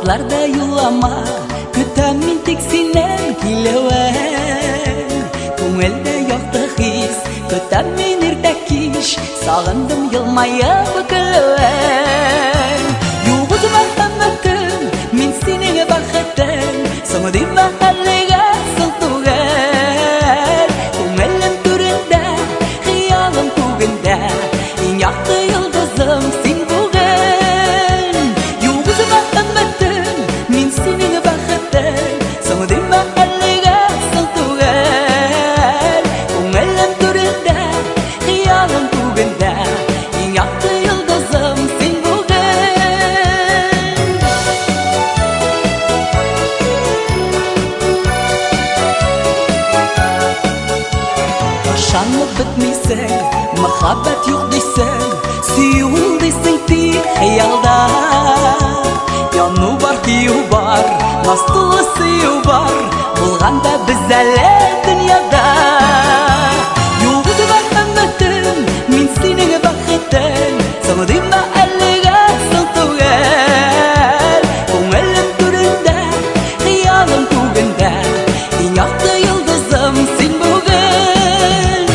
Sokaklarda yulama, kütem min tek sinen kileven. Ko'ngilda yo'qdi his, kütem min irtakish, sog'indim yilmaya bukilven. Yo'g'idi marhamatim, min sening baxting, so'ngdim mahallaga siltugan. Ko'nglim turida, xiyolim kugunda, eng yoqdi yulduzim sen bugun. Yo'g'idi marhamatim, min sening baxting, so'ngdim mahallaga siltugan. Ko'nglim turida, xiyolim kugunda, eng yoqdi yulduzim sen bugun. Yaşanıp bitmeysen, muhabbet yok deysen, suyul deysen tek hayalda. Yonu var, kiyu var, nastılı suyu var, bulganda biz әлі dünyada. Yo'g'idi marhamatim, min sening baxting, so'ngdim mahallaga siltugan. Ko'nglim turida, xiyolim kugunda, eng yoqdi yulduzim sen bugun.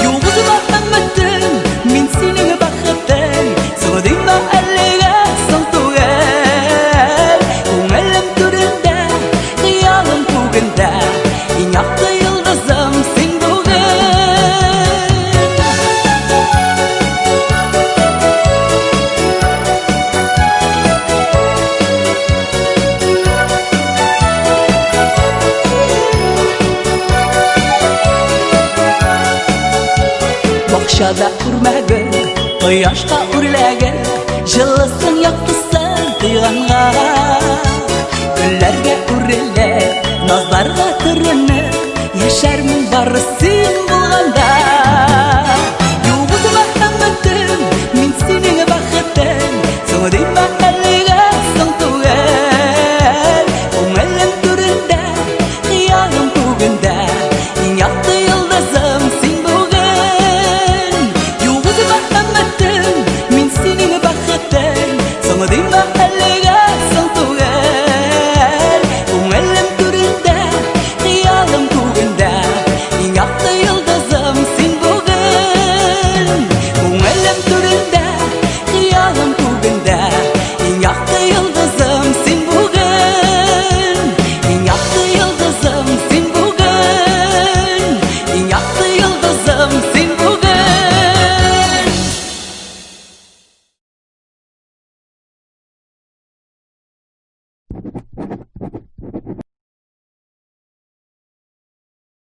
Yo'g'idi marhamatim, min sening baxting, so'ngdim mahallaga siltugan. Ko'nglim turida, xiyolim kugunda, eng yoqdi yulduzim sen bugun. Boqshada urmagin, quyoshga urlagin, jillisin yoqtisan tuyg'anga. Gullarga urilib, nozlarga tirinib, yasharmin bari